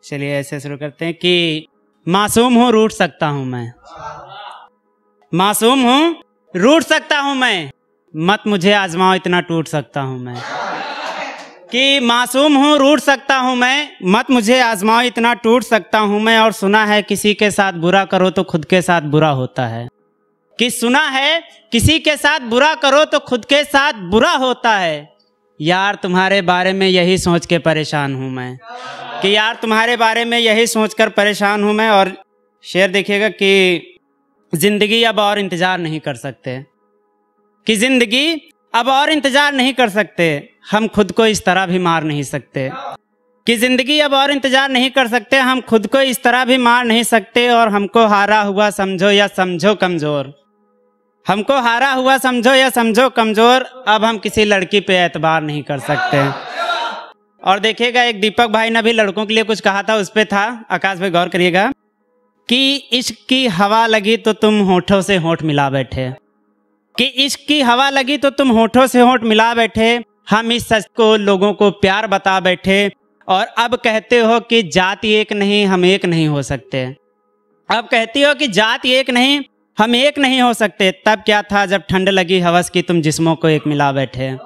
चलिए ऐसे शुरू करते हैं कि मासूम हूँ रूठ सकता हूँ मैं, मासूम हूँ रूठ सकता हूँ मैं, मत मुझे आजमाओ इतना टूट सकता हूँ मैं। कि मासूम हूँ रूठ सकता हूँ मैं, मत मुझे आजमाओ इतना टूट सकता हूँ मैं। और सुना है किसी के साथ बुरा करो तो खुद के साथ बुरा होता है। कि सुना है किसी के साथ बुरा करो तो खुद के साथ बुरा होता है। यार तुम्हारे बारे में यही सोच के परेशान हूँ मैं, कि यार तुम्हारे बारे में यही सोचकर परेशान हूँ मैं। और शेर देखिएगा कि जिंदगी अब और इंतज़ार नहीं कर सकते, कि जिंदगी अब और इंतज़ार नहीं कर सकते, हम खुद को इस तरह भी मार नहीं सकते। कि जिंदगी अब और इंतज़ार नहीं कर सकते, हम खुद को इस तरह भी मार नहीं सकते। और हमको हारा हुआ समझो या समझो कमज़ोर, हमको हारा हुआ समझो या समझो कमज़ोर, अब हम किसी लड़की पे एतबार नहीं कर सकते। और देखिएगा एक दीपक भाई ने भी लड़कों के लिए कुछ कहा था, उस पर था, आकाश भाई गौर करिएगा कि इश्क की हवा लगी तो तुम होठों से होठ मिला बैठे। कि इश्क की हवा लगी तो तुम होठों से होठ मिला बैठे, हम इस सच को लोगों को प्यार बता बैठे। और अब कहते हो कि जाति एक नहीं हम एक नहीं हो सकते, अब कहती हो कि जाति एक नहीं हम एक नहीं हो सकते, तब क्या था जब ठंड लगी हवस की तुम जिस्मों को एक मिला बैठे।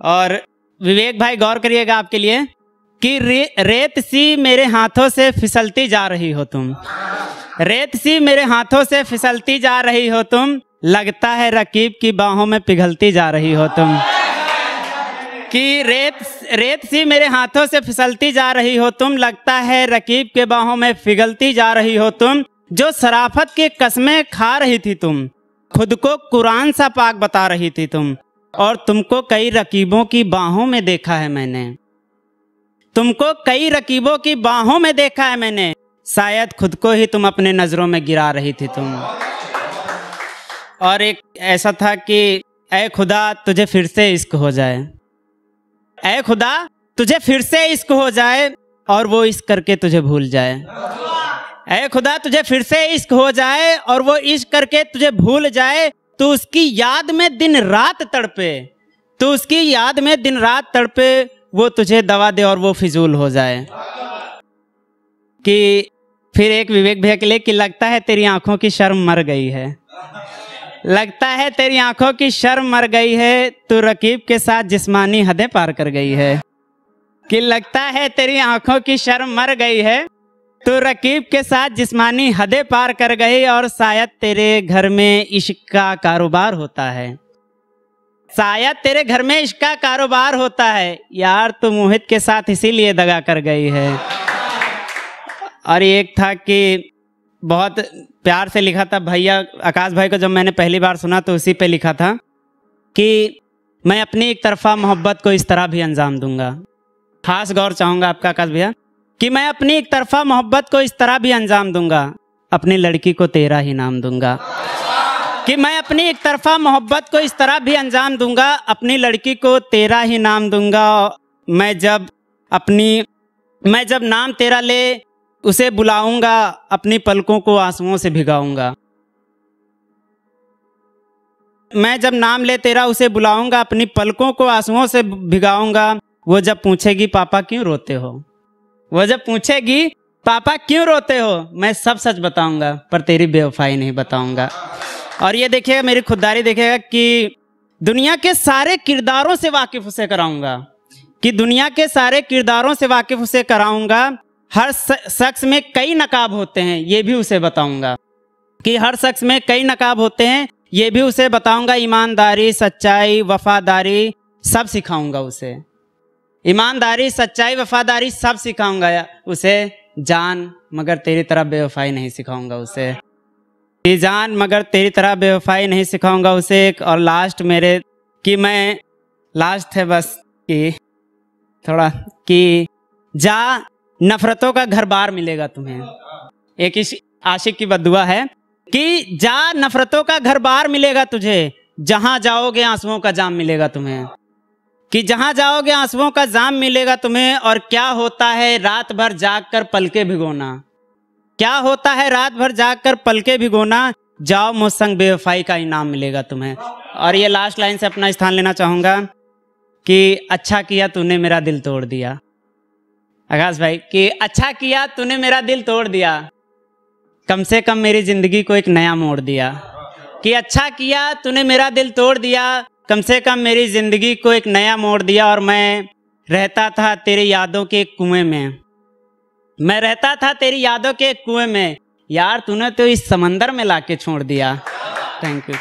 और विवेक भाई गौर करिएगा आपके लिए कि रेत सी मेरे हाथों से फिसलती जा रही हो तुम, रेत सी मेरे हाथों से फिसलती जा रही हो तुम, लगता है रकीब की बाहों में पिघलती जा रही हो तुम। कि रेत सी मेरे हाथों से फिसलती जा रही हो तुम, लगता है रकीब के बाहों में पिघलती जा रही हो तुम। जो शराफत की कस्में खा रही थी तुम, खुद को कुरान सा पाक बता रही थी तुम। और तुमको कई रकीबों की बाहों में देखा है मैंने, तुमको कई रकीबों की बाहों में देखा है मैंने, शायद खुद को ही तुम अपने नजरों में गिरा रही थी तुम। और एक ऐसा था कि ऐ खुदा तुझे फिर से इश्क हो जाए, ऐ खुदा तुझे फिर से इश्क हो जाए और वो इश्क करके तुझे भूल जाए। ऐ खुदा तुझे फिर से इश्क हो जाए और वो इश्क करके तुझे भूल जाए। तू उसकी याद में दिन रात तड़पे, तू उसकी याद में दिन रात तड़पे, वो तुझे दवा दे और वो फिजूल हो जाए। कि फिर एक विवेक भैया के लिए कि लगता है तेरी आंखों की शर्म मर गई है, लगता है तेरी आंखों की शर्म मर गई है, तू रकीब के साथ जिस्मानी हदें पार कर गई है। कि लगता है तेरी आंखों की शर्म मर गई है, तू रकीब के साथ जिस्मानी हदें पार कर गई। और शायद तेरे घर में इश्क का कारोबार होता है, शायद तेरे घर में इश्क का कारोबार होता है, यार तू मोहित के साथ इसीलिए दगा कर गई है। और एक था कि बहुत प्यार से लिखा था भैया आकाश भाई को, जब मैंने पहली बार सुना तो उसी पे लिखा था कि मैं अपनी एक तरफा मोहब्बत को इस तरह भी अंजाम दूंगा। खास गौर चाहूँगा आपका आकाश भैया कि मैं अपनी एक तरफा मोहब्बत को इस तरह भी अंजाम दूंगा, अपनी लड़की को तेरा ही नाम दूंगा। कि मैं अपनी एक तरफा मोहब्बत को इस तरह भी अंजाम दूंगा, अपनी लड़की को तेरा ही नाम दूंगा। मैं जब नाम तेरा ले उसे बुलाऊंगा, अपनी पलकों को आंसुओं से भिगाऊंगा। मैं जब नाम ले तेरा उसे बुलाऊंगा, अपनी पलकों को आंसुओं से भिगाऊंगा। वो जब पूछेगी पापा क्यों रोते हो, वो जब पूछेगी पापा क्यों रोते हो, मैं सब सच बताऊंगा पर तेरी बेवफाई नहीं बताऊंगा। और ये देखिएगा मेरी खुददारी देखिएगा कि दुनिया के सारे किरदारों से वाकिफ उसे कराऊंगा, कि दुनिया के सारे किरदारों से वाकिफ उसे कराऊंगा। हर शख्स में कई नकाब होते हैं ये भी उसे बताऊंगा, कि हर शख्स में कई नकाब होते हैं ये भी उसे बताऊंगा। ईमानदारी सच्चाई वफादारी सब सिखाऊंगा उसे, ईमानदारी सच्चाई वफादारी सब सिखाऊंगा उसे। जान मगर तेरी तरह बेवफाई नहीं सिखाऊंगा उसे, जान मगर तेरी तरह बेवफाई नहीं सिखाऊंगा उसे। और लास्ट मेरे कि मैं लास्ट है बस कि थोड़ा कि जा नफरतों का घर बार मिलेगा तुम्हें। एक इस आशिक की बद्दुआ है कि जा नफरतों का घर बार मिलेगा तुझे, जहां जाओगे आंसुओं का जाम मिलेगा तुम्हें। कि जहां जाओगे आंसुओं का जाम मिलेगा तुम्हें। और क्या होता है रात भर जाग कर पलके भिगोना, क्या होता है रात भर जाग कर पलके भिगोना, जाओ मुझ संग बेवफाई का इनाम मिलेगा तुम्हें। और ये लास्ट लाइन से अपना स्थान लेना चाहूँगा कि अच्छा किया तूने मेरा दिल तोड़ दिया, आकाश भाई कि अच्छा किया तूने मेरा दिल तोड़ दिया, कम से कम मेरी जिंदगी को एक नया मोड़ दिया। कि अच्छा किया तूने मेरा दिल तोड़ दिया, कम से कम मेरी जिंदगी को एक नया मोड़ दिया। और मैं रहता था तेरी यादों के एक कुएं में, मैं रहता था तेरी यादों के एक कुएं में, यार तूने तो इस समंदर में लाके छोड़ दिया। Thank you.